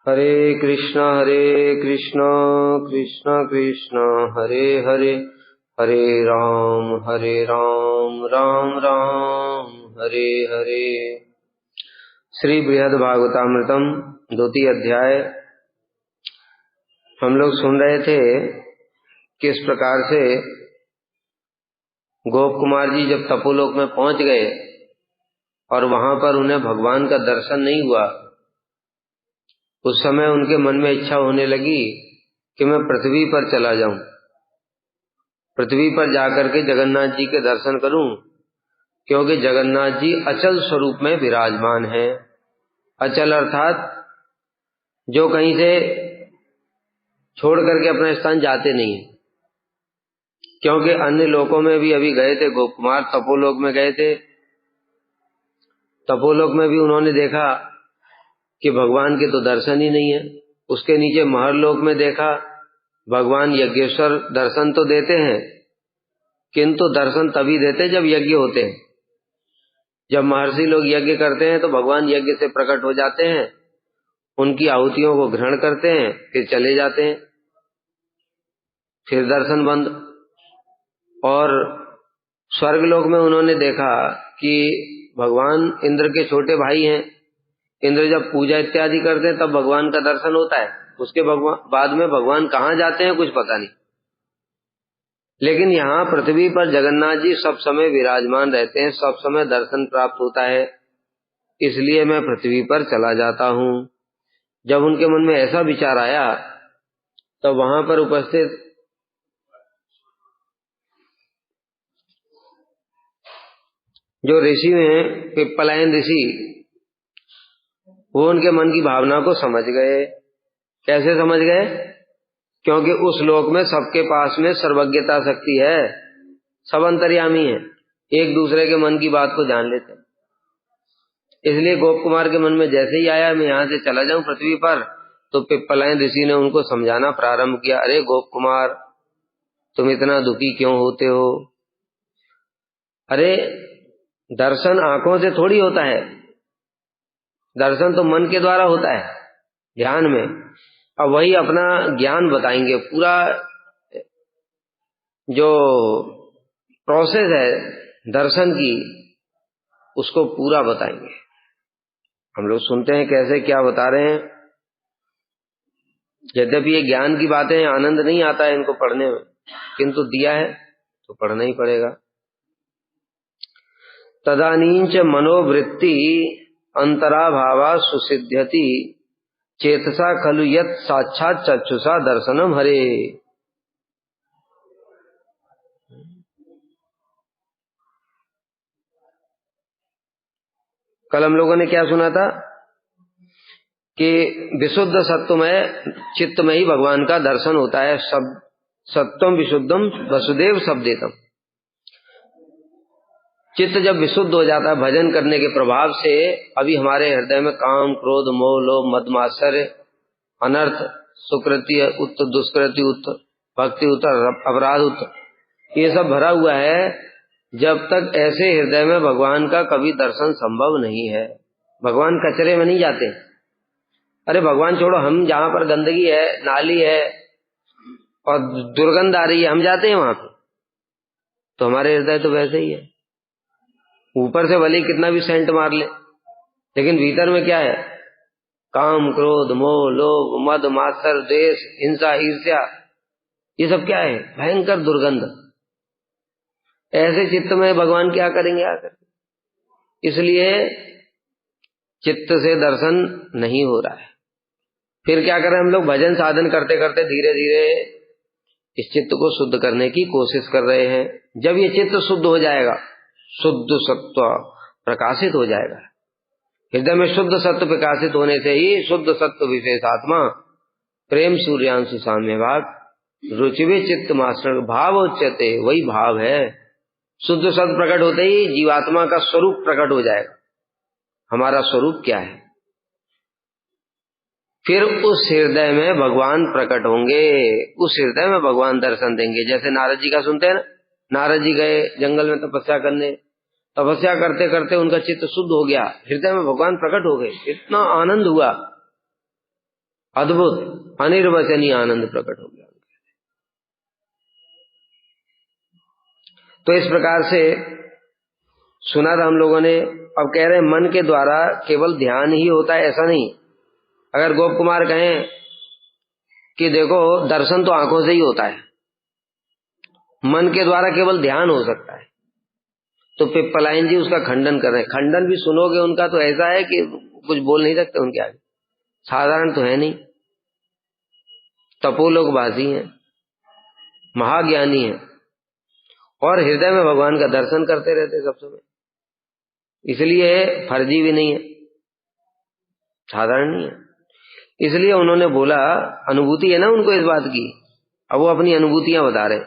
हरे कृष्णा कृष्ण कृष्ण हरे हरे, हरे राम राम राम हरे हरे। श्री बृहद भागवतामृतम द्वितीय अध्याय हम लोग सुन रहे थे। किस प्रकार से गोप कुमार जी जब तपोलोक में पहुंच गए और वहां पर उन्हें भगवान का दर्शन नहीं हुआ, उस समय उनके मन में इच्छा होने लगी कि मैं पृथ्वी पर चला जाऊं, पृथ्वी पर जाकर के जगन्नाथ जी के दर्शन करूं, क्योंकि जगन्नाथ जी अचल स्वरूप में विराजमान हैं। अचल अर्थात जो कहीं से छोड़ करके अपना स्थान जाते नहीं है। क्योंकि अन्य लोकों में भी अभी गए थे, गोप कुमार तपोलोक में गए थे। तपोलोक में भी उन्होंने देखा कि भगवान के तो दर्शन ही नहीं है। उसके नीचे महर्लोक में देखा, भगवान यज्ञेश्वर दर्शन तो देते हैं, किंतु दर्शन तभी देते जब यज्ञ होते हैं। जब महर्षि लोग यज्ञ करते हैं तो भगवान यज्ञ से प्रकट हो जाते हैं, उनकी आहुतियों को ग्रहण करते हैं, फिर चले जाते हैं, फिर दर्शन बंद। और स्वर्गलोक में उन्होंने देखा कि भगवान इंद्र के छोटे भाई हैं। इंद्र जब पूजा इत्यादि करते हैं तब भगवान का दर्शन होता है, उसके बाद में भगवान कहाँ जाते हैं कुछ पता नहीं। लेकिन यहाँ पृथ्वी पर जगन्नाथ जी सब समय विराजमान रहते हैं, सब समय दर्शन प्राप्त होता है, इसलिए मैं पृथ्वी पर चला जाता हूँ। जब उनके मन में ऐसा विचार आया तो वहां पर उपस्थित जो ऋषि हैं, पिप्पलायन ऋषि, वो उनके मन की भावना को समझ गए। कैसे समझ गए? क्योंकि उस लोक में सबके पास में सर्वज्ञता शक्ति है, सब अंतर्यामी है, एक दूसरे के मन की बात को जान लेते हैं। इसलिए गोप कुमार के मन में जैसे ही आया मैं यहाँ से चला जाऊं पृथ्वी पर, तो पिप्पलायन ऋषि ने उनको समझाना प्रारंभ किया। अरे गोप कुमार, तुम इतना दुखी क्यों होते हो? अरे दर्शन आंखों से थोड़ी होता है, दर्शन तो मन के द्वारा होता है, ध्यान में। अब वही अपना ज्ञान बताएंगे, पूरा जो प्रोसेस है दर्शन की उसको पूरा बताएंगे। हम लोग सुनते हैं कैसे क्या बता रहे हैं। यद्यपि ये ज्ञान की बातें, आनंद नहीं आता है इनको पढ़ने में, किंतु दिया है तो पढ़ना ही पड़ेगा। तदानींच मनोवृत्ति अंतराभावा सुसिद्ध्यति चेतसा खलु यत् साक्षात् चक्षुषा दर्शनम हरे। कल हम लोगों ने क्या सुना था कि विशुद्ध सत्वमय चित्त में ही भगवान का दर्शन होता है। सब सत्वम विशुद्धम वसुदेव शब्देतम। चित्त जब विशुद्ध हो जाता है भजन करने के प्रभाव से, अभी हमारे हृदय में काम क्रोध मोह लोभ मद मात्सर्य अनर्थ सुकृति उत्तर दुष्कृति उत्तर भक्ति उत्तर अपराध उत्तर ये सब भरा हुआ है। जब तक ऐसे हृदय में भगवान का कभी दर्शन संभव नहीं है। भगवान कचरे में नहीं जाते। अरे भगवान छोड़ो, हम जहां पर गंदगी है, नाली है और दुर्गंध आ रही है, हम जाते हैं वहां पे, तो हमारे हृदय तो वैसे ही है। ऊपर से भले कितना भी सेंट मार ले, लेकिन भीतर में क्या है? काम क्रोध मोह लोभ मद मात्सर्य द्वेष हिंसा ईर्ष्या, ये सब क्या है? भयंकर दुर्गंध। ऐसे चित्त में भगवान क्या करेंगे आकर? इसलिए चित्त से दर्शन नहीं हो रहा है। फिर क्या करें हम लोग? भजन साधन करते करते धीरे धीरे इस चित्त को शुद्ध करने की कोशिश कर रहे हैं। जब ये चित्त शुद्ध हो जाएगा, शुद्ध सत्व प्रकाशित हो जाएगा, हृदय में शुद्ध सत्व प्रकाशित होने से ही शुद्ध सत्व विशेषात्मा प्रेम सूर्यांशु साम्य भाग रुचिवे चित्त मास्टर भाव उच्चते, वही भाव है। शुद्ध सत्व प्रकट होते ही जीवात्मा का स्वरूप प्रकट हो जाएगा। हमारा स्वरूप क्या है? फिर उस हृदय में भगवान प्रकट होंगे, उस हृदय में भगवान दर्शन देंगे। जैसे नारद जी का सुनते हैं ना, नारद जी गए जंगल में तपस्या करने, तपस्या करते करते उनका चित्त शुद्ध हो गया, हृदय में भगवान प्रकट हो गए, इतना आनंद हुआ। अद्भुत अनिर्वचनीय आनंद प्रकट हो गया। तो इस प्रकार से सुना था हम लोगों ने। अब कह रहे हैं मन के द्वारा केवल ध्यान ही होता है, ऐसा नहीं। अगर गोप कुमार कहें कि देखो दर्शन तो आंखों से ही होता है, मन के द्वारा केवल ध्यान हो सकता है, तो पिप्पलायन जी उसका खंडन कर रहे हैं। खंडन भी सुनोगे उनका तो ऐसा है कि कुछ बोल नहीं सकते उनके आगे, साधारण तो है नहीं। तपोलोकवासी हैं, महाज्ञानी हैं, और हृदय में भगवान का दर्शन करते रहते सब समय, इसलिए फर्जी भी नहीं है, साधारण नहीं है। इसलिए उन्होंने बोला, अनुभूति है ना उनको इस बात की, अब वो अपनी अनुभूतियां बता रहे,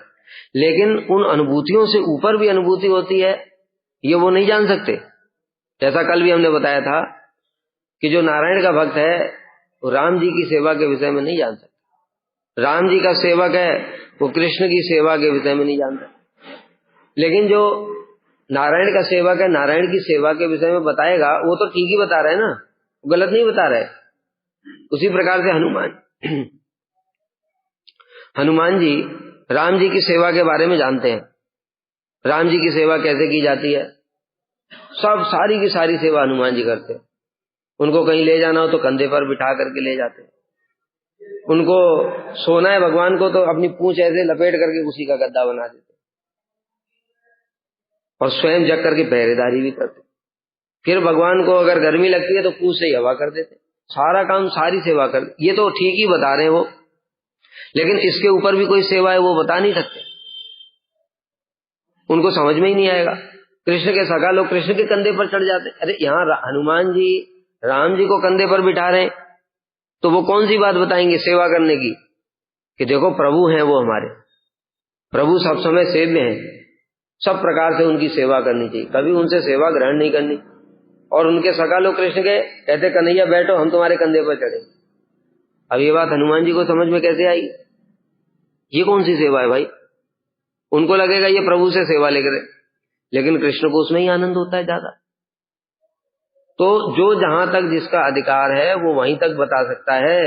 लेकिन उन अनुभूतियों से ऊपर भी अनुभूति होती है, ये वो नहीं जान सकते। जैसा कल भी हमने बताया था कि जो नारायण का भक्त है वो राम जी की सेवा के विषय में नहीं जान सकता, राम जी का सेवक है वो कृष्ण की सेवा के विषय में नहीं जानता। लेकिन जो नारायण का सेवक है, नारायण की सेवा के विषय में बताएगा, वो तो ठीक ही बता रहे हैं ना, गलत नहीं बता रहे। उसी प्रकार से हनुमान जी राम जी की सेवा के बारे में जानते हैं, राम जी की सेवा कैसे की जाती है, सब सारी की सारी सेवा हनुमान जी करते हैं। उनको कहीं ले जाना हो तो कंधे पर बिठा करके ले जाते हैं, उनको सोना है भगवान को तो अपनी पूंछ ऐसे लपेट करके उसी का गद्दा बना देते, और स्वयं जग करके पहरेदारी भी करते। फिर भगवान को अगर गर्मी लगती है तो पूंछ से ही हवा कर देते, सारा काम सारी सेवा कर। ये तो ठीक ही बता रहे हैं वो, लेकिन इसके ऊपर भी कोई सेवा है वो बता नहीं सकते, उनको समझ में ही नहीं आएगा। कृष्ण के सगा लोग कृष्ण के कंधे पर चढ़ जाते, अरे यहाँ हनुमान जी राम जी को कंधे पर बिठा रहे हैं, तो वो कौन सी बात बताएंगे सेवा करने की, कि देखो प्रभु हैं वो हमारे, प्रभु सब समय सेव्य हैं, सब प्रकार से उनकी सेवा करनी चाहिए, कभी उनसे सेवा ग्रहण नहीं करनी। और उनके सगा लोग कृष्ण के कहते, कन्हैया बैठो हम तुम्हारे कंधे पर चढ़े। अब ये बात हनुमान जी को समझ में कैसे आई, ये कौन सी सेवा है भाई? उनको लगेगा ये प्रभु से सेवा ले रहे, लेकिन कृष्ण को उसमें ही आनंद होता है ज्यादा। तो जो जहां तक जिसका अधिकार है वो वहीं तक बता सकता है।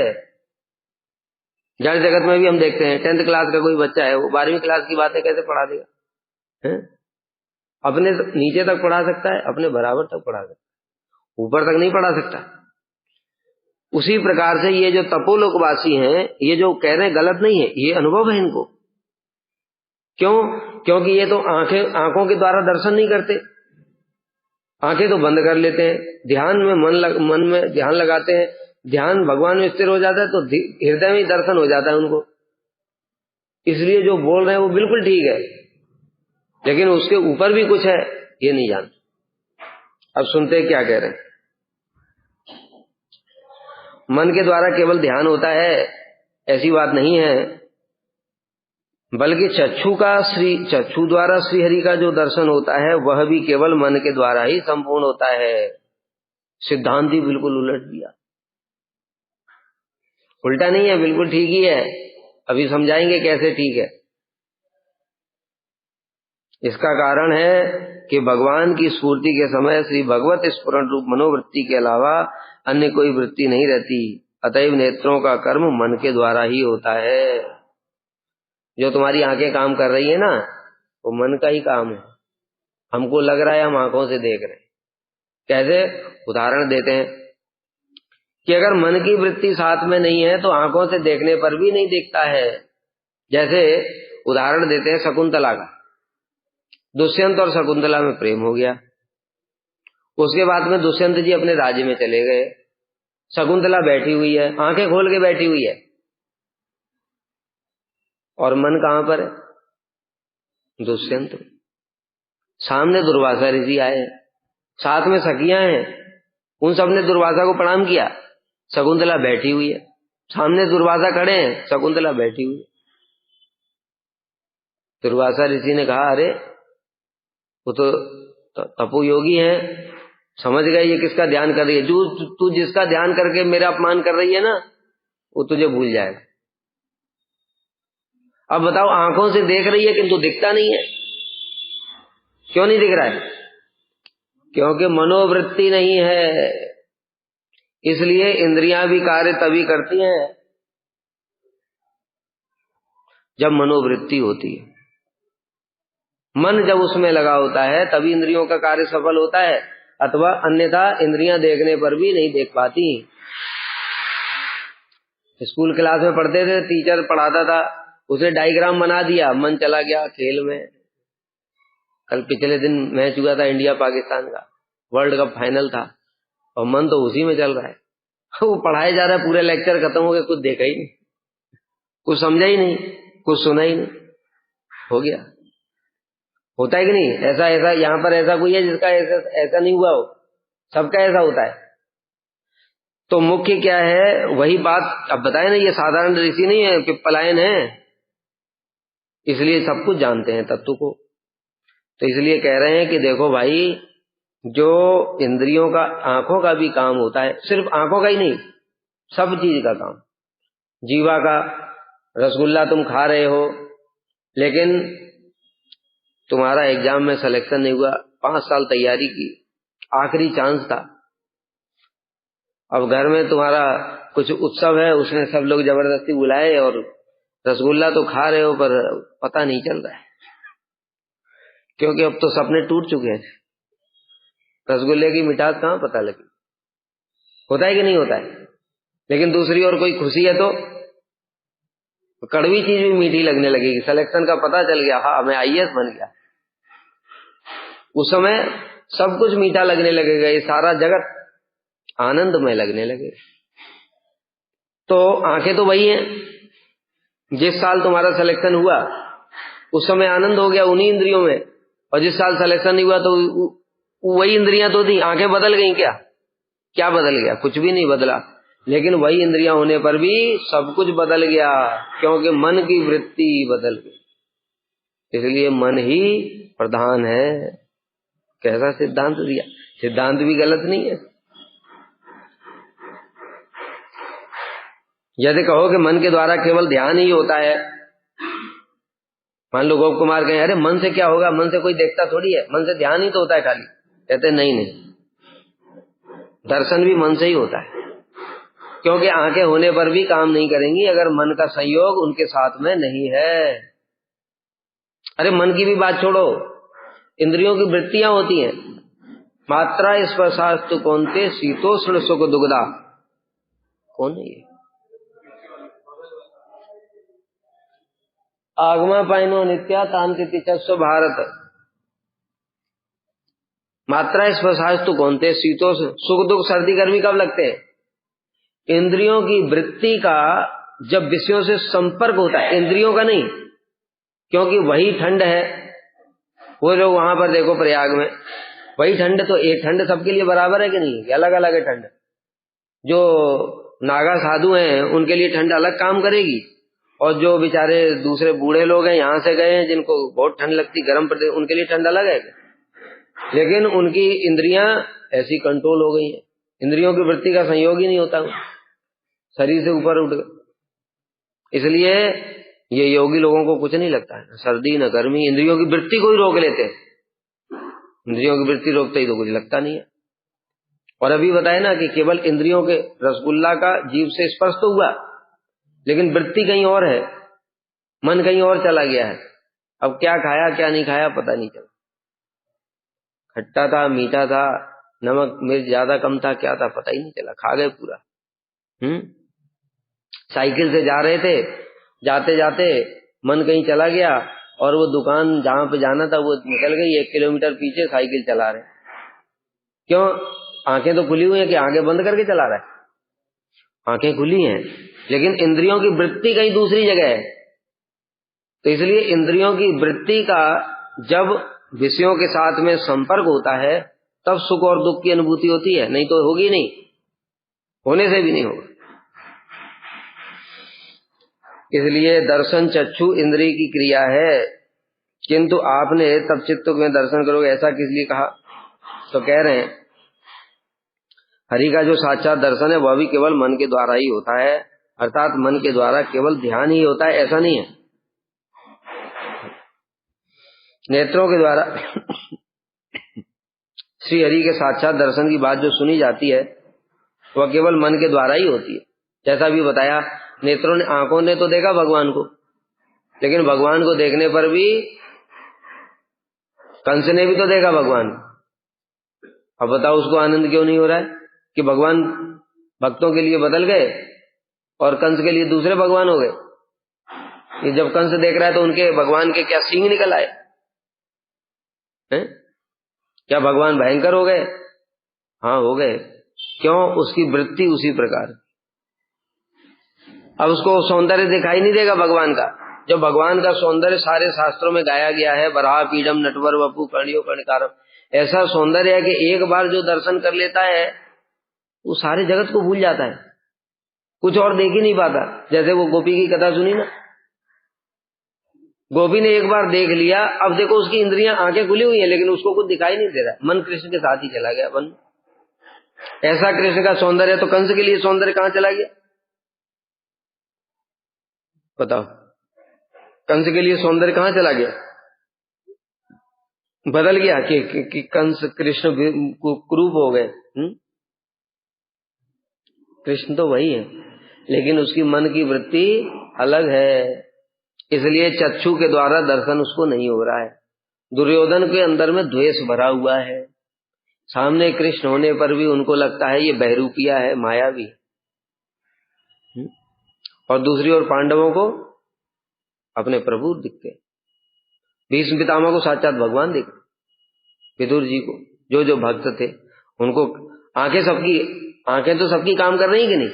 जड़ जगत में भी हम देखते हैं, 10th क्लास का कोई बच्चा है, वो 12वीं क्लास की बातें कैसे पढ़ा देगा है? अपने नीचे तक पढ़ा सकता है, अपने बराबर तक पढ़ा सकता है, ऊपर तक नहीं पढ़ा सकता। उसी प्रकार से ये जो तपोलोकवासी हैं, ये जो कह रहे हैं गलत नहीं है, ये अनुभव है इनको। क्यों? क्योंकि ये तो आंखों के द्वारा दर्शन नहीं करते, आंखें तो बंद कर लेते हैं, ध्यान में मन में ध्यान लगाते हैं, ध्यान भगवान में स्थिर हो जाता है तो हृदय में दर्शन हो जाता है उनको। इसलिए जो बोल रहे हैं वो बिल्कुल ठीक है, लेकिन उसके ऊपर भी कुछ है ये नहीं जानते। अब सुनते क्या कह रहे हैं। मन के द्वारा केवल ध्यान होता है ऐसी बात नहीं है, बल्कि चक्षु द्वारा श्री हरि का जो दर्शन होता है वह भी केवल मन के द्वारा ही संपूर्ण होता है। सिद्धांत ही बिल्कुल उलट दिया, उल्टा नहीं है, बिल्कुल ठीक ही है। अभी समझाएंगे कैसे ठीक है। इसका कारण है कि भगवान की स्फूर्ति के समय श्री भगवत स्फुरण रूप मनोवृत्ति के अलावा अन्य कोई वृत्ति नहीं रहती, अतएव नेत्रों का कर्म मन के द्वारा ही होता है। जो तुम्हारी आंखें काम कर रही है ना, वो मन का ही काम है। हमको लग रहा है हम आंखों से देख रहे हैं। कैसे? उदाहरण देते हैं कि अगर मन की वृत्ति साथ में नहीं है तो आंखों से देखने पर भी नहीं दिखता है। जैसे उदाहरण देते हैं शकुंतला का, दुष्यंत और शकुंतला में प्रेम हो गया, उसके बाद में दुष्यंत जी अपने राज्य में चले गए, शकुंतला बैठी हुई है, आंखें खोल के बैठी हुई है, और मन कहां पर है? दुष्यंत। सामने दुर्वासा ऋषि आए, साथ में सखियां हैं, उन सब ने दुर्वासा को प्रणाम किया, शकुंतला बैठी हुई है, सामने दुर्वासा खड़े हैं, शकुंतला बैठी हुई है। दुर्वासा ऋषि ने कहा, अरे वो तो तपो योगी है, समझ गए ये किसका ध्यान कर रही है, जो तू जिसका ध्यान करके मेरा अपमान कर रही है ना, वो तुझे भूल जाएगा। अब बताओ, आंखों से देख रही है किंतु दिखता नहीं है। क्यों नहीं दिख रहा है? क्योंकि मनोवृत्ति नहीं है। इसलिए इंद्रियां भी कार्य तभी करती हैं जब मनोवृत्ति होती है। मन जब उसमें लगा होता है तभी इंद्रियों का कार्य सफल होता है, अथवा अन्यथा इंद्रियां देखने पर भी नहीं देख पाती। स्कूल क्लास में पढ़ते थे, टीचर पढ़ाता था, उसे डायग्राम बना दिया, मन चला गया खेल में। कल पिछले दिन मैच हुआ था इंडिया पाकिस्तान का, वर्ल्ड कप फाइनल था, और मन तो उसी में चल रहा है। वो पढ़ाया जा रहा है, पूरे लेक्चर खत्म हो गए, कुछ देखा ही नहीं, कुछ समझा ही नहीं, कुछ सुना ही नहीं, हो गया। होता है कि नहीं? ऐसा ऐसा यहाँ पर ऐसा कोई है जिसका ऐसा नहीं हुआ हो? सबका ऐसा होता है। तो मुख्य क्या है, वही बात अब बताए ना, ये साधारण ऋषि नहीं है, पिप्पलायन है, इसलिए सब कुछ जानते हैं तत्व को। तो इसलिए कह रहे हैं कि देखो भाई, जो इंद्रियों का, आंखों का भी काम होता है, सिर्फ आंखों का ही नहीं, सब चीज का काम। जीवा का, रसगुल्ला तुम खा रहे हो, लेकिन तुम्हारा एग्जाम में सिलेक्शन नहीं हुआ, 5 साल तैयारी की, आखिरी चांस था, अब घर में तुम्हारा कुछ उत्सव है, उसमें सब लोग जबरदस्ती बुलाए और रसगुल्ला तो खा रहे हो, पर पता नहीं चल रहा है, क्योंकि अब तो सपने टूट चुके हैं। रसगुल्ले की मिठास कहाँ पता लगी? होता है कि नहीं होता है? लेकिन दूसरी ओर कोई खुशी है तो कड़वी चीज भी मीठी लगने लगेगी। सिलेक्शन का पता चल गया, हाँ मैं IAS बन गया, उस समय सब कुछ मीठा लगने लगेगा, ये सारा जगत आनंदमय लगने लगेगा। तो आंखें तो वही हैं, जिस साल तुम्हारा सिलेक्शन हुआ उस समय आनंद हो गया उन्हीं इंद्रियों में, और जिस साल सिलेक्शन नहीं हुआ तो वही इंद्रियां तो थी। आंखें बदल गई क्या? क्या बदल गया? कुछ भी नहीं बदला, लेकिन वही इंद्रियां होने पर भी सब कुछ बदल गया, क्योंकि मन की वृत्ति बदल गई। इसलिए मन ही प्रधान है। कैसा सिद्धांत दिया! सिद्धांत भी गलत नहीं है। यदि कहो कि मन के द्वारा केवल ध्यान ही होता है, मान लो गोप कुमार कहें अरे मन से क्या होगा, मन से कोई देखता थोड़ी है, मन से ध्यान ही तो होता है खाली। कहते नहीं नहीं, दर्शन भी मन से ही होता है, क्योंकि आंखें होने पर भी काम नहीं करेंगी अगर मन का संयोग उनके साथ में नहीं है। अरे मन की भी बात छोड़ो, इंद्रियों की वृत्तियां होती हैं। मात्रा स्पर्शास्तु कौन्ते शीतोष्ण सुख दुग्धा, कौन है ये? आगमा पाइनो नित्या तांति चस्व भारत। मात्रा स्पर्शास्तु कौन्ते शीतोष्ण सुख दुख, सर्दी गर्मी कब लगते हैं? इंद्रियों की वृत्ति का जब विषयों से संपर्क होता है, इंद्रियों का नहीं, क्योंकि वही ठंड है। वो लोग वहां पर देखो प्रयाग में, वही ठंड, तो एक ठंड सबके लिए बराबर है कि नहीं? अलग अलग है ठंड। जो नागा साधु हैं उनके लिए ठंड अलग काम करेगी, और जो बेचारे दूसरे बूढ़े लोग हैं, यहाँ से गए हैं, जिनको बहुत ठंड लगती, गर्म प्रदेश, उनके लिए ठंड अलग है। लेकिन उनकी इंद्रियां ऐसी कंट्रोल हो गई हैं, इंद्रियों की वृत्ति का संयोग ही नहीं होता, शरीर से ऊपर उठ गए। इसलिए ये योगी लोगों को कुछ नहीं लगता है, न सर्दी न गर्मी, इंद्रियों की वृत्ति को ही रोक लेते हैं। इंद्रियों की वृत्ति रोकते ही तो कुछ लगता नहीं है। और अभी बताए ना कि केवल इंद्रियों के, रसगुल्ला का जीभ से स्पर्श तो हुआ, लेकिन वृत्ति कहीं और है, मन कहीं और चला गया है। अब क्या खाया क्या नहीं खाया पता नहीं चला, खट्टा था मीठा था, नमक मिर्च ज्यादा कम था, क्या था पता ही नहीं चला, खा गए पूरा। साइकिल से जा रहे थे, जाते जाते मन कहीं चला गया, और वो दुकान जहां पे जाना था वो निकल गई, 1 किलोमीटर पीछे साइकिल चला रहे। क्यों? आंखें तो खुली हुई है, कि आंखें बंद करके चला रहा है? आंखें खुली हैं, लेकिन इंद्रियों की वृत्ति कहीं दूसरी जगह है। तो इसलिए इंद्रियों की वृत्ति का जब विषयों के साथ में संपर्क होता है तब सुख और दुख की अनुभूति होती है, नहीं तो होगी नहीं, होने से भी नहीं होगा। इसलिए दर्शन चक्षु इंद्रिय की क्रिया है, किंतु आपने तब चित्त में दर्शन करोगे, ऐसा किस लिए कहा? तो कह रहे हैं हरि का जो साक्षात दर्शन है वह भी केवल मन के द्वारा ही होता है, अर्थात मन के द्वारा केवल ध्यान ही होता है, ऐसा नहीं है। नेत्रों के द्वारा श्री हरि के साक्षात दर्शन की बात जो सुनी जाती है वह केवल मन के द्वारा ही होती है। जैसा भी बताया, नेत्रों ने, आंखों ने तो देखा भगवान को, लेकिन भगवान को देखने पर भी कंस ने भी तो देखा भगवान। अब बताओ उसको आनंद क्यों नहीं हो रहा है कि भगवान भक्तों के लिए बदल गए और कंस के लिए दूसरे भगवान हो गए। ये जब कंस देख रहा है तो उनके भगवान के क्या सींग निकल आए हैं? क्या भगवान भयंकर हो गए? हाँ, हो गए। क्यों? उसकी वृत्ति उसी प्रकार। अब उसको सौंदर्य दिखाई नहीं देगा भगवान का। जो भगवान का सौंदर्य सारे शास्त्रों में गाया गया है, बराह पीडम नटवर वपु कर्णियो कर्णिकारम, ऐसा सौंदर्य है कि एक बार जो दर्शन कर लेता है वो सारे जगत को भूल जाता है, कुछ और देख ही नहीं पाता। जैसे वो गोपी की कथा सुनी ना, गोपी ने एक बार देख लिया, अब देखो उसकी इंद्रियां, आंखें खुली हुई है लेकिन उसको कुछ दिखाई नहीं दे रहा, मन कृष्ण के साथ ही चला गया। मन ऐसा कृष्ण का सौंदर्य, तो कंस के लिए सौंदर्य कहां चला गया बताओ? कंस के लिए सौंदर्य कहां चला गया? बदल गया कि कंस कृष्ण कुरूप हो गए। कृष्ण तो वही है, लेकिन उसकी मन की वृत्ति अलग है, इसलिए चक्षु के द्वारा दर्शन उसको नहीं हो रहा है। दुर्योधन के अंदर में द्वेष भरा हुआ है, सामने कृष्ण होने पर भी उनको लगता है ये बहरूपिया है, मायावी है। और दूसरी ओर पांडवों को अपने प्रभु दिखते, भीष्म पितामह को साक्षात भगवान दिखते, विदुर जी को, जो जो भक्त थे उनको आंखें तो सबकी काम कर रही कि नहीं?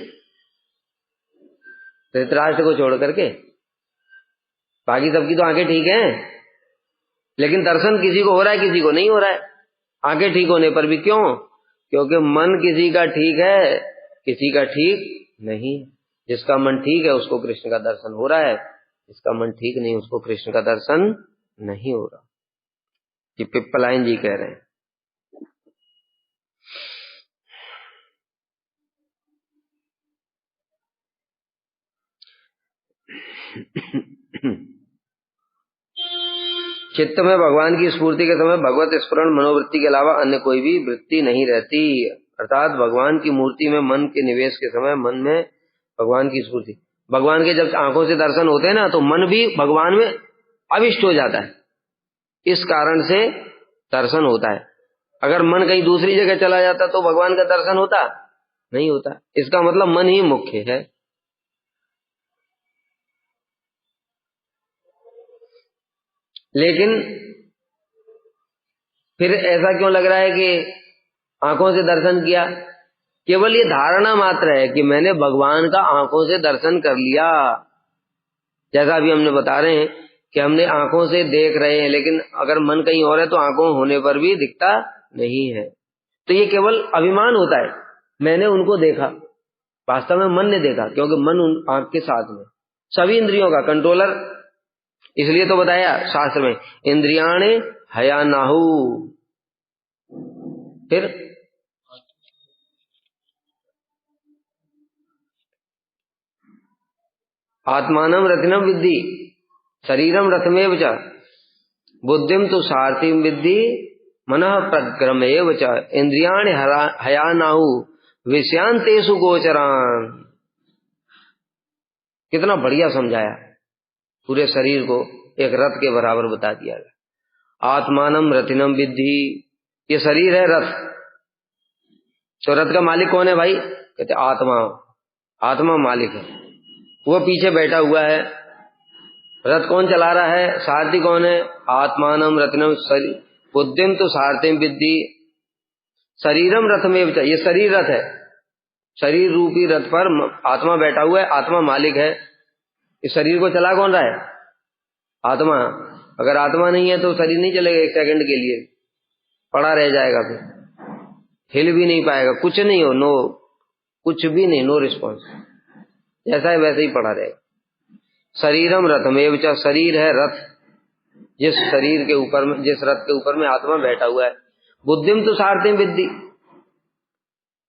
धृतराष्ट्र को छोड़ करके बाकी सबकी तो आंखें ठीक हैं, लेकिन दर्शन किसी को हो रहा है, किसी को नहीं हो रहा है। आंखें ठीक होने पर भी क्यों? क्योंकि मन किसी का ठीक है, किसी का ठीक नहीं। जिसका मन ठीक है उसको कृष्ण का दर्शन हो रहा है, जिसका मन ठीक नहीं उसको कृष्ण का दर्शन नहीं हो रहा। ये पिप्पलाइन जी कह रहे हैं। चित्त में भगवान की स्फूर्ति के समय भगवत स्मरण मनोवृत्ति के अलावा अन्य कोई भी वृत्ति नहीं रहती, अर्थात भगवान की मूर्ति में मन के निवेश के समय मन में भगवान की स्फूर्ति, भगवान के जब आंखों से दर्शन होते हैं ना तो मन भी भगवान में अविष्ट हो जाता है, इस कारण से दर्शन होता है। अगर मन कहीं दूसरी जगह चला जाता तो भगवान का दर्शन होता नहीं होता। इसका मतलब मन ही मुख्य है। लेकिन फिर ऐसा क्यों लग रहा है कि आंखों से दर्शन किया? केवल ये धारणा मात्र है कि मैंने भगवान का आंखों से दर्शन कर लिया। जैसा अभी हमने बता रहे हैं कि हमने आंखों से देख रहे हैं, लेकिन अगर मन कहीं और है तो आंखों होने पर भी दिखता नहीं है। तो ये केवल अभिमान होता है, मैंने उनको देखा, वास्तव में मन ने देखा, क्योंकि मन उन आंख के साथ में सभी इंद्रियों का कंट्रोलर। इसलिए तो बताया शास्त्र में, इंद्रियाणे हयानाहु। फिर आत्मानम रथिनम विद्धि शरीरम रथमेव च बुद्धिम तो सारथिम विद्धि मनः प्रक्रमेव च इंद्रियाणि हयानाहु विषयांतेषु गोचरान। कितना बढ़िया समझाया, पूरे शरीर को एक रथ के बराबर बता दिया गया। आत्मानम रथिनम विद्धि, ये शरीर है रथ, तो रथ का मालिक कौन है भाई? कहते आत्मा, आत्मा मालिक है, वो पीछे बैठा हुआ है। रथ कौन चला रहा है? सारथी कौन है? आत्मानम रत्नम बुद्धिम तो सारथिम विद्धि शरीरम रथमेव च, ये शरीर रथ है, शरीर रूपी रथ पर आत्मा बैठा हुआ है, आत्मा मालिक है। इस शरीर को चला कौन रहा है? आत्मा। अगर आत्मा नहीं है तो शरीर नहीं चलेगा, एक सेकंड के लिए पड़ा रह जाएगा, फिर हिल भी नहीं पाएगा, कुछ नहीं हो, नो, कुछ भी नहीं, नो रिस्पॉन्स, जैसा है वैसे ही पड़ा रहेगा। शरीरम रथमेव च, शरीर है रथ, जिस शरीर के ऊपर में, जिस रथ के ऊपर में आत्मा बैठा हुआ है। बुद्धिम तो सारथिम विद्धि,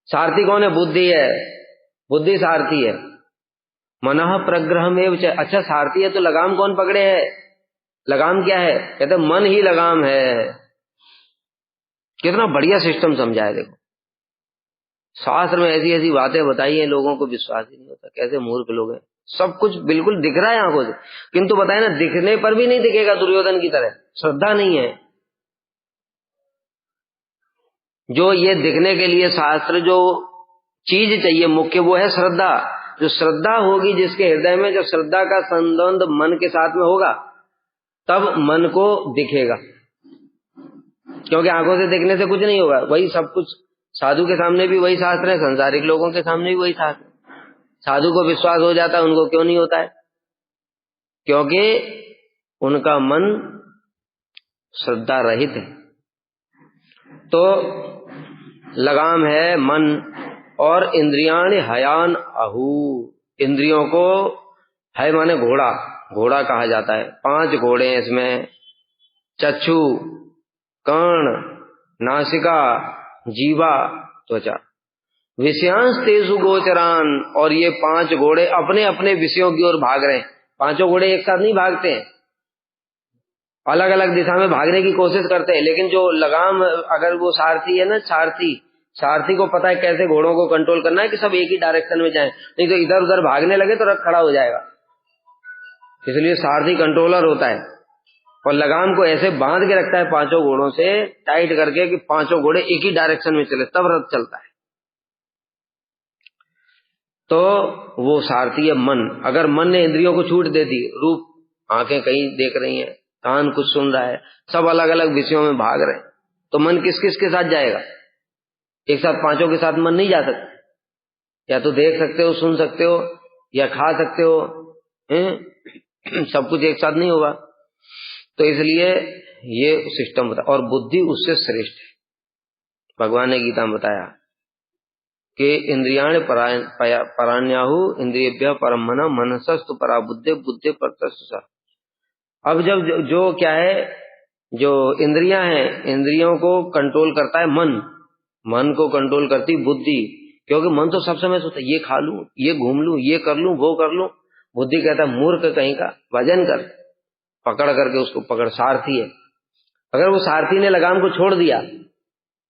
सारथी कौन है? बुद्धि है, बुद्धि सारथी है। मनः प्रग्रहमेव च, अच्छा सारथी है तो लगाम कौन पकड़े है? लगाम क्या है? कहते मन ही लगाम है। कितना बढ़िया सिस्टम समझा है देखो। शास्त्र में ऐसी ऐसी बातें बताई हैं, लोगों को विश्वास ही नहीं होता। कैसे मूर्ख लोग हैं। सब कुछ बिल्कुल दिख रहा है आंखों से, किंतु बताए ना, दिखने पर भी नहीं दिखेगा दुर्योधन की तरह। श्रद्धा नहीं है। जो ये दिखने के लिए शास्त्र जो चीज चाहिए मुख्य, वो है श्रद्धा। जो श्रद्धा होगी जिसके हृदय में, जब श्रद्धा का संबंध मन के साथ में होगा, तब मन को दिखेगा। क्योंकि आंखों से देखने से कुछ नहीं होगा। वही सब कुछ साधु के सामने भी वही शास्त्र है, संसारिक लोगों के सामने भी वही शास्त्र है। साधु को विश्वास हो जाता है, उनको क्यों नहीं होता है? क्योंकि उनका मन श्रद्धा रहित है। तो लगाम है मन। और इंद्रियाण हयान आहु, इंद्रियों को है माने घोड़ा, घोड़ा कहा जाता है। 5 घोड़े हैं इसमें, चक्षु, कर्ण, नासिका, जीवा, त्वचा, विषयांश तेसु गोचरान। और ये 5 घोड़े अपने अपने विषयों की ओर भाग रहे हैं। 5 घोड़े एक साथ नहीं भागते हैं, अलग अलग दिशा में भागने की कोशिश करते हैं। लेकिन जो लगाम, अगर वो सारथी है ना, सारथी को पता है कैसे घोड़ों को कंट्रोल करना है कि सब एक ही डायरेक्शन में जाएं, नहीं तो इधर उधर भागने लगे तो रथ खड़ा हो जाएगा। इसलिए सारथी कंट्रोलर होता है और लगाम को ऐसे बांध के रखता है 5 घोड़ों से टाइट करके कि 5 घोड़े एक ही डायरेक्शन में चले, तब रथ चलता है। तो वो सारथी है मन। अगर मन ने इंद्रियों को छूट दे दी, रूप, आंखें कहीं देख रही हैं, कान कुछ सुन रहा है, सब अलग अलग विषयों में भाग रहे हैं, तो मन किस किस के साथ जाएगा? एक साथ 5 के साथ मन नहीं जा सकता। या तो देख सकते हो, सुन सकते हो, या खा सकते हो, सब कुछ एक साथ नहीं होगा। तो इसलिए ये सिस्टम बता। और बुद्धि उससे श्रेष्ठ है। भगवान ने गीता में बताया कि इंद्रियाण पराण्याहु इंद्रियभ्य परम मन मनसस्तु परा बुद्धि बुद्धि परतस्तु। अब जब जो क्या है, जो इंद्रियां हैं, इंद्रियों को कंट्रोल करता है मन, मन को कंट्रोल करती बुद्धि। क्योंकि मन तो सब समय सोचता है ये खा लूं, ये घूम लूं, ये कर लूं, वो कर लूं। बुद्धि कहता है मूर्ख कहीं का, भजन कर। पकड़ करके उसको पकड़, सारथी है। अगर वो सारथी ने लगाम को छोड़ दिया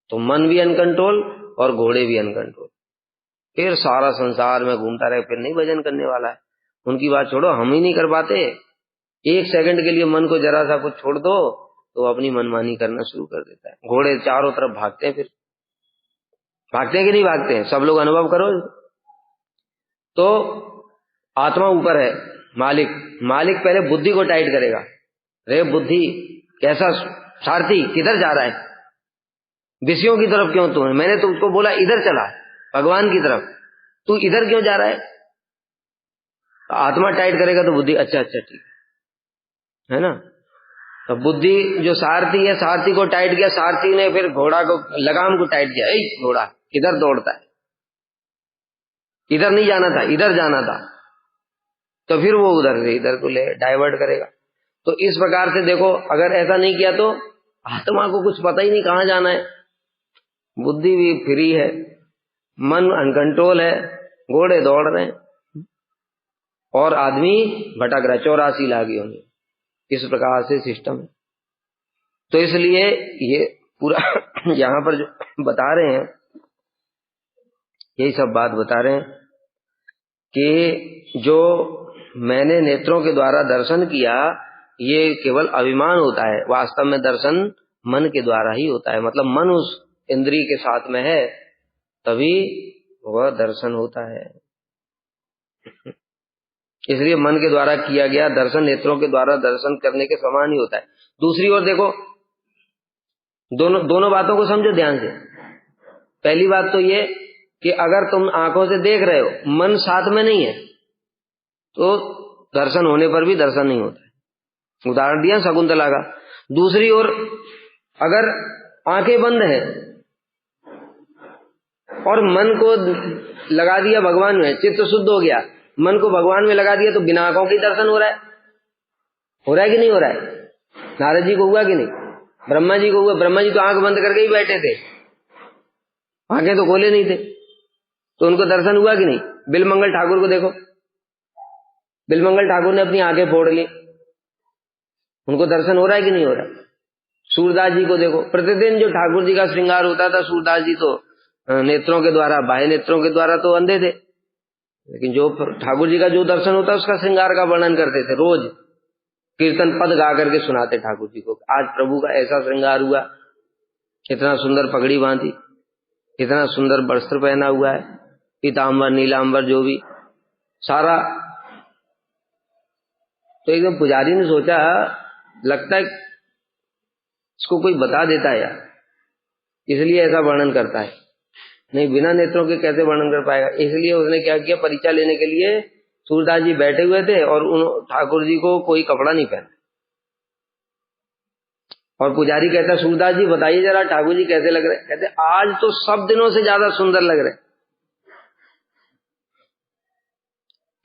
तो मन भी अनकंट्रोल और घोड़े भी अनकंट्रोल, फिर सारा संसार में घूमता रहे, फिर नहीं भजन करने वाला है। उनकी बात छोड़ो, हम ही नहीं कर पाते। 1 सेकंड के लिए मन को जरा सा कुछ छोड़ दो तो अपनी मनमानी करना शुरू कर देता है। घोड़े चारों तरफ भागते हैं, फिर भागते हैं कि नहीं भागते हैं? सब लोग अनुभव करो। तो आत्मा ऊपर है, मालिक पहले बुद्धि को टाइट करेगा। रे बुद्धि, कैसा सारथी, किधर जा रहा है? विषयों की तरफ क्यों तू है? मैंने तुमको बोला इधर चला, भगवान की तरफ, तू इधर क्यों जा रहा है? आत्मा टाइट करेगा तो बुद्धि अच्छा ठीक है ना। तो बुद्धि जो सारथी है, सारथी को टाइट किया, सारथी ने फिर घोड़ा को, लगाम को टाइट किया। घोड़ा किधर दौड़ता है? इधर नहीं जाना था, इधर जाना था। तो फिर वो उधर से इधर को ले डाइवर्ट करेगा। तो इस प्रकार से देखो, अगर ऐसा नहीं किया तो आत्मा को कुछ पता ही नहीं कहां जाना है। बुद्धि भी फ्री है, मन अनकंट्रोल है, घोड़े दौड़ रहे हैं और आदमी भटक रहा है 84 लागियों में। इस प्रकार से सिस्टम है। तो इसलिए ये पूरा यहां पर जो बता रहे हैं, यही सब बात बता रहे हैं कि जो मैंने नेत्रों के द्वारा दर्शन किया, ये केवल अभिमान होता है। वास्तव में दर्शन मन के द्वारा ही होता है। मतलब मन उस इंद्रिय के साथ में है, तभी वह दर्शन होता है। इसलिए मन के द्वारा किया गया दर्शन नेत्रों के द्वारा दर्शन करने के समान ही होता है। दूसरी ओर देखो, दोनों बातों को समझो ध्यान से। पहली बात तो ये कि अगर तुम आंखों से देख रहे हो, मन साथ में नहीं है, तो दर्शन होने पर भी दर्शन नहीं होता है। उदाहरण दिया शकुंतला का। दूसरी ओर अगर आंखें बंद हैं और मन को लगा दिया भगवान में, चित्त शुद्ध हो गया, मन को भगवान में लगा दिया, तो बिना आंखों के दर्शन हो रहा है कि नहीं हो रहा है? नारद जी को हुआ कि नहीं? ब्रह्मा जी को हुआ। ब्रह्मा जी तो आंख बंद करके ही बैठे थे, आंखें तो खोले नहीं थे, तो उनको दर्शन हुआ कि नहीं? बिलमंगल ठाकुर को देखो, बिलमंगल ठाकुर ने अपनी आंखें फोड़ ली, उनको दर्शन हो रहा है कि नहीं हो रहा? सूरदास जी को देखो, प्रतिदिन जो ठाकुर जी का श्रृंगार होता था, सूरदास जी तो नेत्रों के द्वारा, बाह्य नेत्रों के द्वारा तो अंधे थे, लेकिन जो ठाकुर जी का जो दर्शन होता है उसका श्रृंगार का वर्णन करते थे। रोज कीर्तन पद गा करके सुनाते ठाकुर जी को, आज प्रभु का ऐसा श्रृंगार हुआ, इतना सुंदर पगड़ी बांधी, इतना सुंदर वस्त्र पहना हुआ है, पीताम्बर नीलांबर जो भी सारा। तो एकदम पुजारी ने सोचा, लगता है इसको कोई बता देता है यार, इसलिए ऐसा वर्णन करता है, नहीं बिना नेत्रों के कैसे वर्णन कर पाएगा। इसलिए उसने क्या किया, परीक्षा लेने के लिए सूरदास जी बैठे हुए थे और उन ठाकुर जी को कोई कपड़ा नहीं पहना, और पुजारी कहता, सूरदास जी बताइए जरा ठाकुर जी कैसे लग रहे। कहते आज तो सब दिनों से ज्यादा सुंदर लग रहे,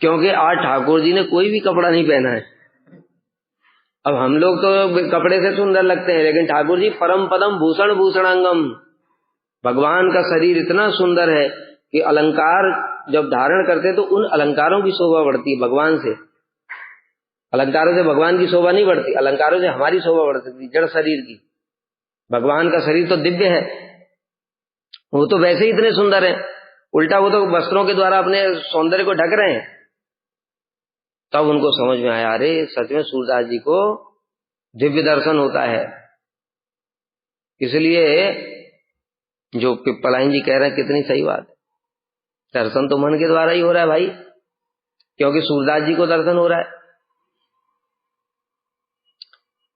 क्योंकि आज ठाकुर जी ने कोई भी कपड़ा नहीं पहना है। अब हम लोग तो कपड़े से सुंदर लगते हैं, लेकिन ठाकुर जी परम पदम भूषण भूषणांगम, भगवान का शरीर इतना सुंदर है कि अलंकार जब धारण करते तो उन अलंकारों की शोभा बढ़ती है भगवान से। अलंकारों से भगवान की शोभा नहीं बढ़ती, अलंकारों से हमारी शोभा बढ़ सकती, जड़ शरीर की। भगवान का शरीर तो दिव्य है, वो तो वैसे ही इतने सुंदर है, उल्टा वो तो वस्त्रों के द्वारा अपने सौंदर्य को ढक रहे हैं। तब उनको समझ में आया, अरे सच में सूरदास जी को दिव्य दर्शन होता है। इसलिए जो पिप्पलाइन जी कह रहे हैं कितनी सही बात है, दर्शन तो मन के द्वारा ही हो रहा है भाई, क्योंकि सूरदास जी को दर्शन हो रहा है।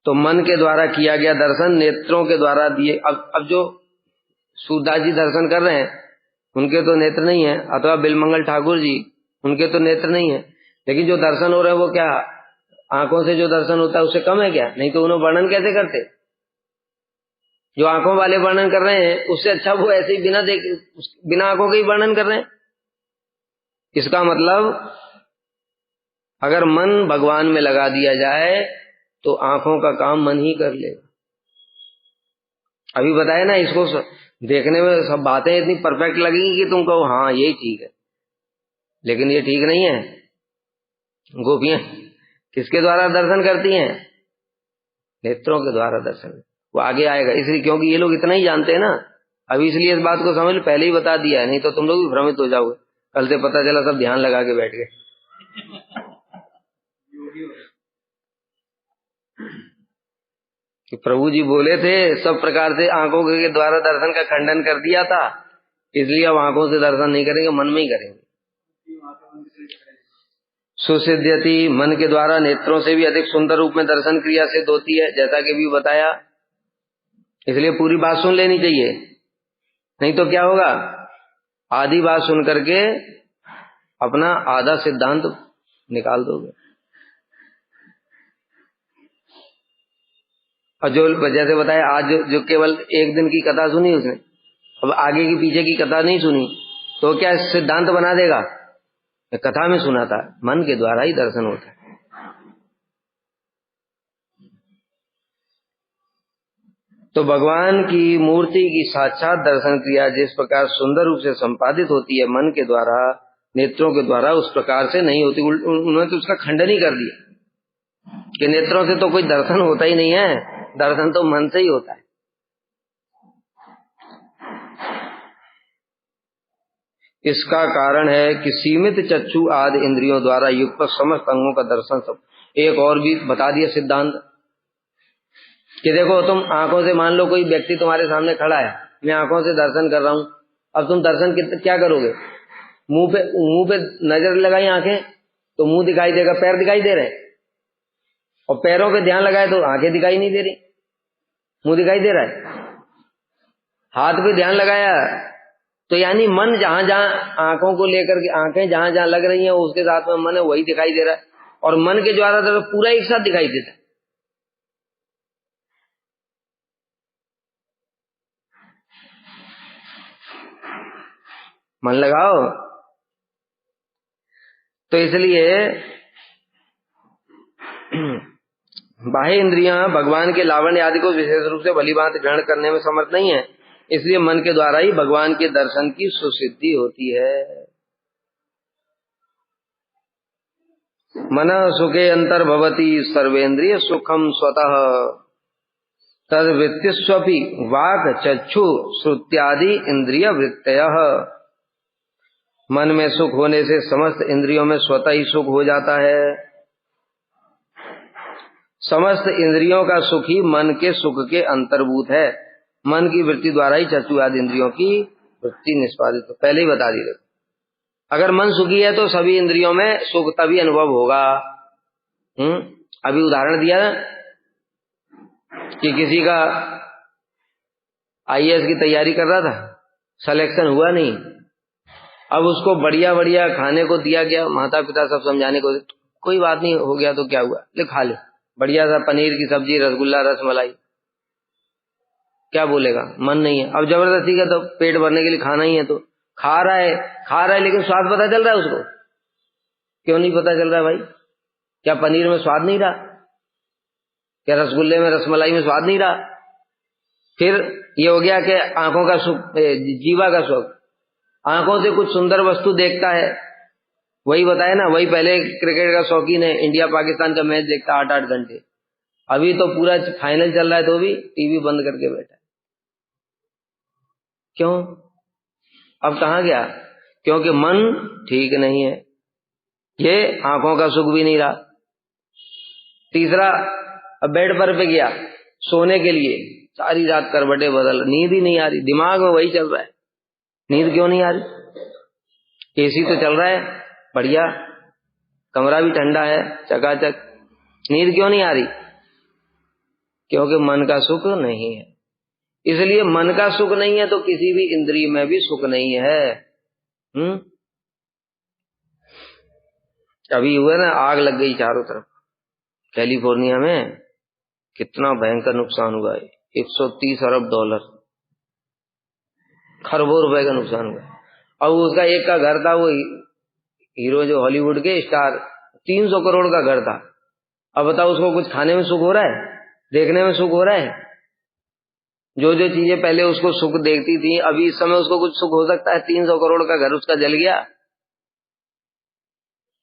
तो मन के द्वारा किया गया दर्शन नेत्रों के द्वारा दिए। अब जो सूरदास जी दर्शन कर रहे हैं उनके तो नेत्र नहीं है, अथवा बिलमंगल ठाकुर जी उनके तो नेत्र नहीं है, लेकिन जो दर्शन हो रहे हैं वो क्या आंखों से जो दर्शन होता है उससे कम है क्या? नहीं तो उन्हें वर्णन कैसे करते? जो आंखों वाले वर्णन कर रहे हैं उससे अच्छा वो ऐसे ही बिना आंखों के ही वर्णन कर रहे हैं। इसका मतलब अगर मन भगवान में लगा दिया जाए तो आंखों का काम मन ही कर लेगा। अभी बताया ना, इसको देखने में सब बातें इतनी परफेक्ट लगेंगी कि तुम कहो हाँ यही ठीक है, लेकिन ये ठीक नहीं है। गोपियां किसके द्वारा दर्शन करती हैं? नेत्रों के द्वारा दर्शन। वो आगे आएगा, इसलिए क्योंकि ये लोग इतना ही जानते हैं ना, अभी इसलिए इस बात को समझ पहले ही बता दिया है, नहीं तो तुम लोग भी भ्रमित हो जाओगे। कल से पता चला सब ध्यान लगा के बैठ गए। कि प्रभु जी बोले थे सब प्रकार से आंखों के द्वारा दर्शन का खंडन कर दिया था, इसलिए अब आंखों से दर्शन नहीं करेंगे, मन में ही करेंगे। सुसिद्ध्यति, मन के द्वारा नेत्रों से भी अधिक सुंदर रूप में दर्शन क्रिया सिद्ध होती है, जैसा कि भी बताया। इसलिए पूरी बात सुन लेनी चाहिए, नहीं तो क्या होगा, आधी बात सुन करके अपना आधा सिद्धांत निकाल दोगे। और जो जैसे बताया आज जो केवल एक दिन की कथा सुनी उसने, अब आगे की पीछे की कथा नहीं सुनी, तो क्या सिद्धांत बना देगा? कथा में सुना था, मन के द्वारा ही दर्शन होता है। तो भगवान की मूर्ति की साक्षात दर्शन क्रिया जिस प्रकार सुंदर रूप से संपादित होती है मन के द्वारा, नेत्रों के द्वारा उस प्रकार से नहीं होती। उन्होंने तो उसका खंडन ही कर दिया कि नेत्रों से तो कोई दर्शन होता ही नहीं है, दर्शन तो मन से ही होता है। इसका कारण है कि सीमित चक्षु आदि इंद्रियों द्वारा युक्त समस्त अंगों का दर्शन सब। एक और भी बता दिया सिद्धांत कि देखो तुम आंखों से, मान लो कोई व्यक्ति तुम्हारे सामने खड़ा है, मैं आंखों से दर्शन कर रहा हूं, अब तुम दर्शन क्या करोगे? मुंह पे नजर लगाई आंखें तो मुंह दिखाई देगा, पैर दिखाई दे रहे हैं, और पैरों पे ध्यान लगाए तो आंखें दिखाई नहीं दे रही, मुंह दिखाई दे रहा है। हाथ पे ध्यान लगाया तो यानी मन जहां जहां आंखों को लेकर के, आंखें जहां जहां लग रही हैं उसके साथ में मन है, वही दिखाई दे रहा है, और मन के द्वारा तो पूरा एक साथ दिखाई देता है। मन लगाओ। तो इसलिए बाह्य इंद्रियां भगवान के लावण्य आदि को विशेष रूप से भलीभांति ग्रहण करने में समर्थ नहीं है, इसलिए मन के द्वारा ही भगवान के दर्शन की सुसिद्धि होती है। मन सुखे अंतर्भवति सर्वेंद्रिय सुखम स्वतः, तद्वृत्तिस्वपि वाक् चक्षु श्रुत्यादि इंद्रिय वृत्तयः। मन में सुख होने से समस्त इंद्रियों में स्वतः ही सुख हो जाता है। समस्त इंद्रियों का सुख ही मन के सुख के अंतर्भूत है। मन की वृत्ति द्वारा ही चक्षु आदि इंद्रियों की वृत्ति निष्पादित हो। पहले ही बता दी देखो, अगर मन सुखी है तो सभी इंद्रियों में सुख तभी अनुभव होगा। अभी उदाहरण दिया कि किसी का आईएएस की तैयारी कर रहा था, सिलेक्शन हुआ नहीं, अब उसको बढ़िया बढ़िया खाने को दिया गया, माता पिता सब समझाने को, कोई बात नहीं, हो गया तो क्या हुआ, ले खा ले, बढ़िया सा पनीर की सब्जी, रसगुल्ला, रसमलाई, क्या बोलेगा, मन नहीं है। अब जबरदस्ती का तो पेट भरने के लिए खाना ही है तो खा रहा है, लेकिन स्वाद पता चल रहा है उसको? क्यों नहीं पता चल रहा है भाई? क्या पनीर में स्वाद नहीं रहा? क्या रसगुल्ले में, रसमलाई में स्वाद नहीं रहा? फिर ये हो गया कि आंखों का सुख, जीवा का सुख, आंखों से कुछ सुंदर वस्तु देखता है, वही बताया ना, वही पहले क्रिकेट का शौकीन है, इंडिया पाकिस्तान का मैच देखता 8-8 घंटे, अभी तो पूरा फाइनल चल रहा है तो भी टीवी बंद करके बैठा है। क्यों? अब कहां गया? क्योंकि मन ठीक नहीं है, ये आंखों का सुख भी नहीं रहा। तीसरा, अब बेड पर पे गया सोने के लिए, सारी रात करवटे बदल, नींद ही नहीं आ रही, दिमाग में वही चल रहा है। नींद क्यों नहीं आ रही? एसी तो चल रहा है बढ़िया, कमरा भी ठंडा है चकाचक, नींद क्यों नहीं आ रही? क्योंकि मन का सुख नहीं है। इसलिए मन का सुख नहीं है तो किसी भी इंद्रिय में भी सुख नहीं है। अभी हुआ ना, आग लग गई चारों तरफ, कैलिफोर्निया में कितना भयंकर नुकसान हुआ है, 130 अरब डॉलर, खरबों रुपए का नुकसान हुआ। अब उसका एक का घर था, वो हीरो जो हॉलीवुड के स्टार, 300 करोड़ का घर था। अब बताओ उसको कुछ खाने में सुख हो रहा है, देखने में सुख हो रहा है? जो जो चीजें पहले उसको सुख देखती थी, अभी इस समय उसको कुछ सुख हो सकता है? 300 करोड़ का घर उसका जल गया,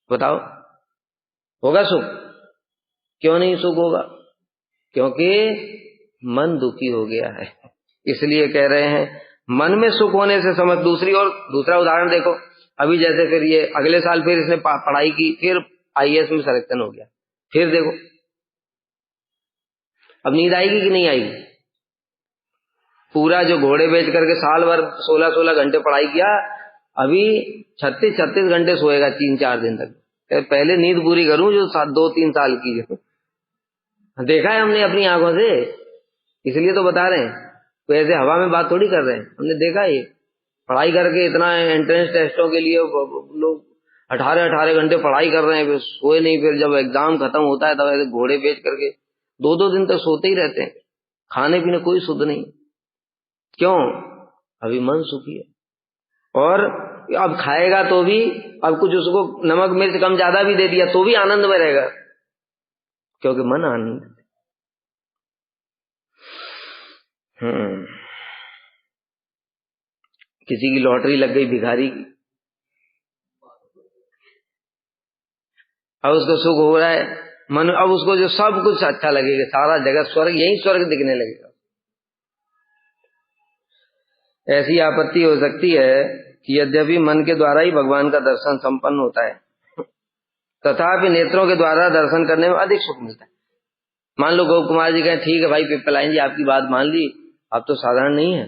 बताओ होगा सुख? क्यों नहीं सुख होगा? क्योंकि मन दुखी हो गया है। इसलिए कह रहे हैं मन में सुख होने से समझ। दूसरी ओर दूसरा उदाहरण देखो, अभी जैसे फिर ये अगले साल फिर इसने पढ़ाई की, फिर आईएएस में सिलेक्शन हो गया, फिर देखो अब नींद आएगी कि नहीं आएगी? पूरा जो घोड़े बेच करके साल भर 16-16 घंटे पढ़ाई किया, अभी 36-36 घंटे सोएगा 3-4 दिन तक। पहले नींद पूरी करूं जो 2-3 साल की है। देखा है हमने अपनी आंखों से, इसलिए तो बता रहे हैं, तो ऐसे हवा में बात थोड़ी कर रहे हैं, हमने देखा ये पढ़ाई करके इतना एंट्रेंस टेस्टों के लिए लोग 18-18 घंटे पढ़ाई कर रहे हैं, फिर सोए नहीं, फिर जब एग्जाम खत्म होता है तब ऐसे घोड़े बेच करके 2-2 दिन तक सोते ही रहते हैं, खाने पीने कोई शुद्ध नहीं। क्यों? अभी मन सुखी है। और अब खाएगा तो भी, अब कुछ उसको नमक मिर्च कम ज्यादा भी दे दिया तो भी आनंद में रहेगा, क्योंकि मन आनंद। किसी की लॉटरी लग गई भिखारी की, अब उसको सुख हो रहा है मन, अब उसको जो सब कुछ अच्छा लगेगा, सारा जगत स्वर्ग, यही स्वर्ग दिखने लगेगा। ऐसी आपत्ति हो सकती है कि यद्यपि मन के द्वारा ही भगवान का दर्शन संपन्न होता है, तथापि नेत्रों के द्वारा दर्शन करने में अधिक सुख मिलता है। मान लो गोप कुमार जी कहें ठीक है भाई पिप्पलाइन जी आपकी बात मान ली, अब तो साधारण नहीं है,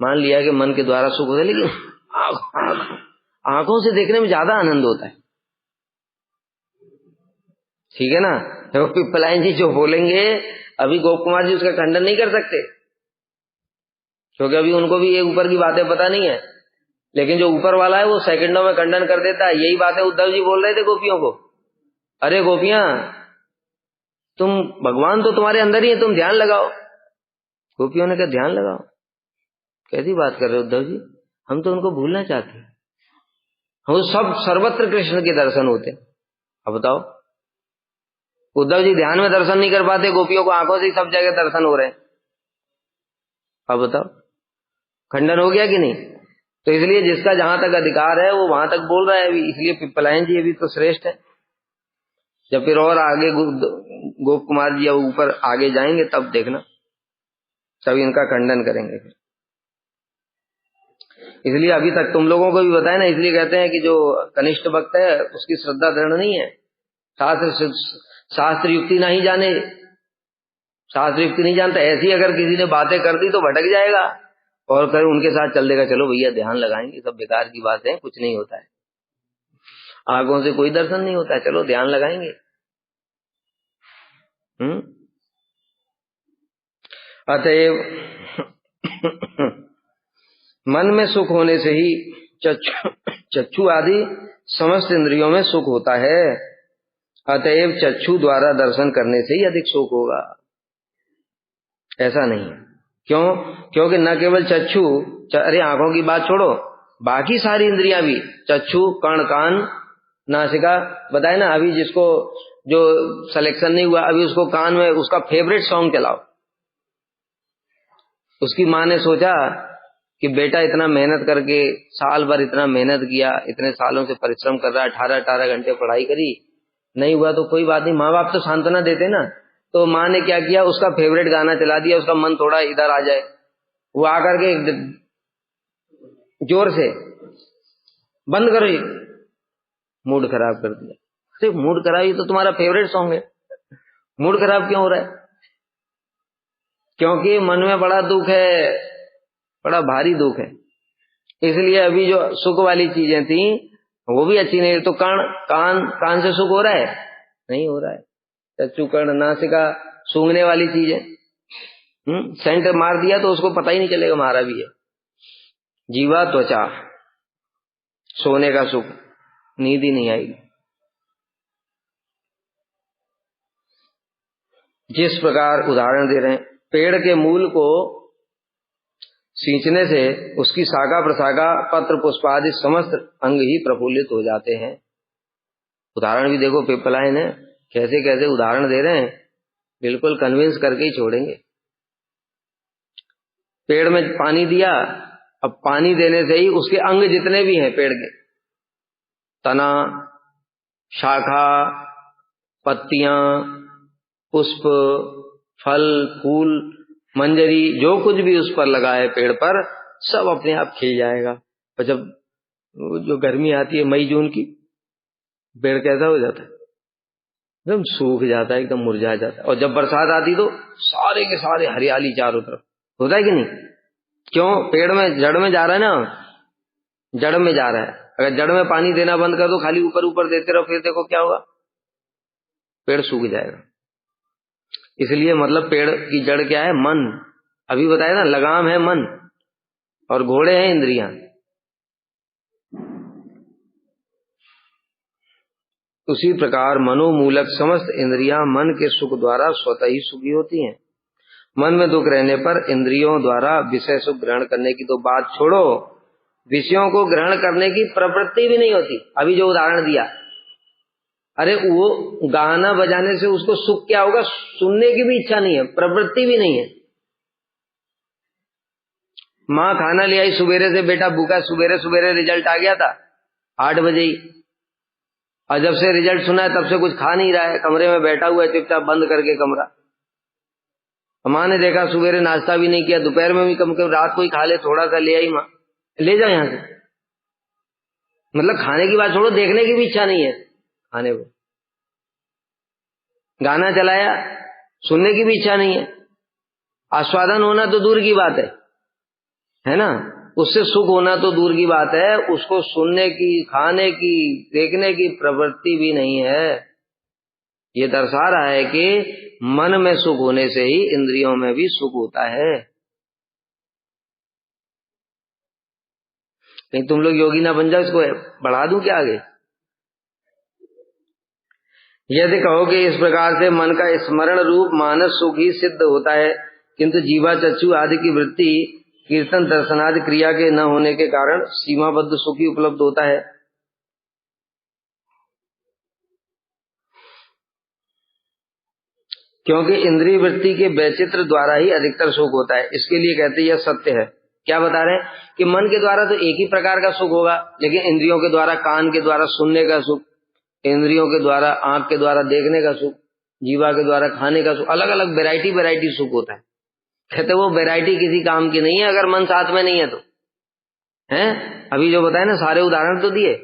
मान लिया कि मन के द्वारा सुख होता है, लेकिन आंखों से देखने में ज्यादा आनंद होता है, ठीक है ना? तो पिप्पलाइन जी जो बोलेंगे, अभी गोप कुमार जी उसका खंडन नहीं कर सकते, क्योंकि अभी उनको भी ये ऊपर की बातें पता नहीं है, लेकिन जो ऊपर वाला है वो सेकंडों में खंडन कर देता है। यही बातें उद्धव जी बोल रहे थे गोपियों को, अरे गोपियां तुम, भगवान तो तुम्हारे अंदर ही है, तुम ध्यान लगाओ। गोपियों ने कहा ध्यान लगाओ? कैसी बात कर रहे हो उद्धव जी, हम तो उनको भूलना चाहते हैं, हम सब सर्वत्र कृष्ण के दर्शन होते। अब बताओ, उद्धव जी ध्यान में दर्शन नहीं कर पाते, गोपियों को आंखों से ही सब जगह दर्शन हो रहे हैं। अब बताओ खंडन हो गया कि नहीं? तो इसलिए जिसका जहां तक अधिकार है वो वहां तक बोल रहा है अभी, इसलिए पिप्पलायन जी अभी तो श्रेष्ठ है। जब फिर और आगे गोप कुमार जी अब ऊपर आगे जाएंगे तब देखना, तब इनका खंडन करेंगे। इसलिए अभी तक तुम लोगों को भी बताया ना, इसलिए कहते हैं कि जो कनिष्ठ भक्त है उसकी श्रद्धा दृढ़ नहीं है, शास्त्र युक्ति नहीं जाने, शास्त्र युक्ति नहीं जानता। ऐसी अगर किसी ने बातें कर दी तो भटक जाएगा और फिर उनके साथ चल देगा, चलो भैया ध्यान लगाएंगे, सब बेकार की बात है, कुछ नहीं होता है, आंखों से कोई दर्शन नहीं होता है, चलो ध्यान लगाएंगे। अतएव मन में सुख होने से ही चक्षु आदि समस्त इंद्रियों में सुख होता है। अतएव चक्षु द्वारा दर्शन करने से ही अधिक सुख होगा, ऐसा नहीं। क्यों? क्योंकि न केवल चक्षु, अरे आंखों की बात छोड़ो, बाकी सारी इंद्रियां भी, चक्षु, कर्ण, कान, नासिका, बताए ना। अभी जिसको जो सिलेक्शन नहीं हुआ, अभी उसको कान में उसका फेवरेट सॉन्ग चलाओ। उसकी माँ ने सोचा कि बेटा इतना मेहनत करके, साल भर इतना मेहनत किया, इतने सालों से परिश्रम कर रहा है, 18-18 घंटे पढ़ाई करी, नहीं हुआ तो कोई बात नहीं, माँ बाप तो सांत्वना देते ना। तो माँ ने क्या किया, उसका फेवरेट गाना चला दिया, उसका मन थोड़ा इधर आ जाए, वो आकर के जोर से बंद करो, ये मूड खराब कर दिया। अरे मूड खराब, ये तो तुम्हारा फेवरेट सॉन्ग है, मूड खराब क्यों हो रहा है? क्योंकि मन में बड़ा दुख है, बड़ा भारी दुख है। इसलिए अभी जो सुख वाली चीजें थी वो भी अच्छी नहीं। तो कान से सुख हो रहा है? नहीं हो रहा है। चक्षु, कर्ण, नासिका, सूंघने वाली चीजें, सेंट मार दिया तो उसको पता ही नहीं चलेगा मारा भी है। जीवा, त्वचा, सोने का सुख, नींद ही नहीं आएगी। जिस प्रकार उदाहरण दे रहे हैं, पेड़ के मूल को सींचने से उसकी शाखा प्रशाखा, पत्र पुष्प आदि समस्त अंग ही प्रफुल्लित हो जाते हैं। उदाहरण भी देखो पिपलायन है, कैसे कैसे उदाहरण दे रहे हैं, बिल्कुल कन्विंस करके ही छोड़ेंगे। पेड़ में पानी दिया, अब पानी देने से ही उसके अंग जितने भी हैं पेड़ के, तना, शाखा, पत्तियां, पुष्प, फल, फूल, मंजरी, जो कुछ भी उस पर लगा है पेड़ पर, सब अपने आप खिल जाएगा। और जब जो गर्मी आती है मई जून की, पेड़ कैसा हो जाता है, एकदम सूख जाता है, एकदम मुरझा जाता है। और जब बरसात आती तो सारे के सारे हरियाली चारों तरफ, होता है कि नहीं? क्यों? पेड़ में जड़ में जा रहा है ना, जड़ में जा रहा है। अगर जड़ में पानी देना बंद कर दो, खाली ऊपर ऊपर देते रहो, फिर देखो क्या होगा, पेड़ सूख जाएगा। इसलिए मतलब पेड़ की जड़ क्या है? मन। अभी बताया ना, लगाम है मन और घोड़े हैं इंद्रियां। उसी प्रकार मनोमूलक समस्त इंद्रियां मन के सुख द्वारा स्वतः ही सुखी होती हैं। मन में दुख रहने पर इंद्रियों द्वारा विषय सुख ग्रहण करने की तो बात छोड़ो, विषयों को ग्रहण करने की प्रवृत्ति भी नहीं होती। अभी जो उदाहरण दिया, अरे वो गाना बजाने से उसको सुख क्या होगा, सुनने की भी इच्छा नहीं है, प्रवृत्ति भी नहीं है। माँ खाना ले आई सुबेरे से, बेटा भूखा, सुबेरे सुबेरे रिजल्ट आ गया था 8 बजे ही, और जब से रिजल्ट सुना है तब से कुछ खा नहीं रहा है, कमरे में बैठा हुआ है चुपचाप बंद करके कमरा। माँ ने देखा सुबेरे नाश्ता भी नहीं किया, दोपहर में भी कम रात को ही खा ले, थोड़ा सा ले आई माँ, ले जाओ यहाँ से। मतलब खाने की बात छोड़ो, देखने की भी इच्छा नहीं है खाने को। गाना चलाया, सुनने की भी इच्छा नहीं है। आस्वादन होना तो दूर की बात है ना, उससे सुख होना तो दूर की बात है, उसको सुनने की, खाने की, देखने की प्रवृत्ति भी नहीं है। ये दर्शा रहा है कि मन में सुख होने से ही इंद्रियों में भी सुख होता है। कहीं तुम लोग योगी ना बन जाओ, इसको बढ़ा दूं क्या आगे? यदि कहो कि इस प्रकार से मन का स्मरण रूप मानस सुख ही सिद्ध होता है, किंतु जीवा, चक्षु आदि की वृत्ति कीर्तन दर्शनादि क्रिया के न होने के कारण सीमाबद्ध सुख ही उपलब्ध होता है। क्योंकि इंद्रिय वृत्ति के वैचित्र द्वारा ही अधिकतर सुख होता है। इसके लिए कहते हैं यह सत्य है। क्या बता रहे हैं कि मन के द्वारा तो एक ही प्रकार का सुख होगा, लेकिन इंद्रियों के द्वारा, कान के द्वारा सुनने का सुख, इंद्रियों के द्वारा आंख के द्वारा देखने का सुख, जीवा के द्वारा खाने का सुख, अलग अलग वैरायटी सुख होता है। कहते वो वैरायटी किसी काम की नहीं है अगर मन साथ में नहीं है तो, है अभी जो बताए ना सारे उदाहरण तो दिए,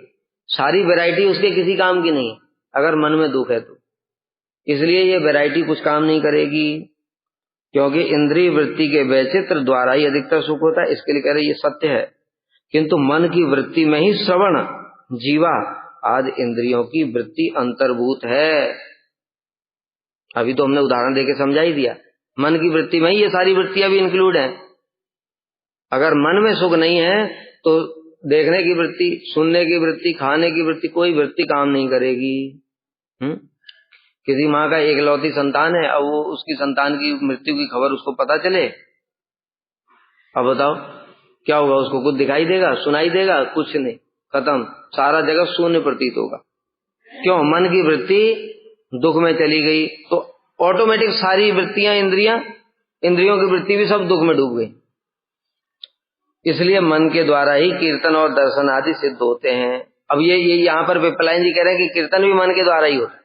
सारी वैरायटी उसके किसी काम की नहीं है अगर मन में दुख है तो। इसलिए ये वैरायटी कुछ काम नहीं करेगी, क्योंकि इंद्रिय वृत्ति के वैचित्र द्वारा ही अधिकतर सुख होता है। इसके लिए कह रहे ये सत्य है, किंतु मन की वृत्ति में ही श्रवण, जीवा आदि इंद्रियों की वृत्ति अंतर्भूत है। अभी तो हमने उदाहरण देके समझा ही दिया, मन की वृत्ति में ही ये सारी वृत्तियां भी इंक्लूड हैं। अगर मन में सुख नहीं है तो देखने की वृत्ति, सुनने की वृत्ति, खाने की वृत्ति, कोई वृत्ति काम नहीं करेगी। किसी माँ का एकलौती संतान है, अब वो उसकी संतान की मृत्यु की खबर उसको पता चले, अब बताओ क्या होगा? उसको कुछ दिखाई देगा, सुनाई देगा? कुछ नहीं, खत्म, सारा जगत शून्य प्रतीत होगा। क्यों? मन की वृत्ति दुख में चली गई तो ऑटोमेटिक सारी वृत्तियां, इंद्रियों की वृत्ति भी सब दुख में डूब गई। इसलिए मन के द्वारा ही कीर्तन और दर्शन आदि सिद्ध होते हैं। अब ये यहाँ पर पिपलाइन जी कह रहे हैं कि कीर्तन भी मन के द्वारा ही होता है।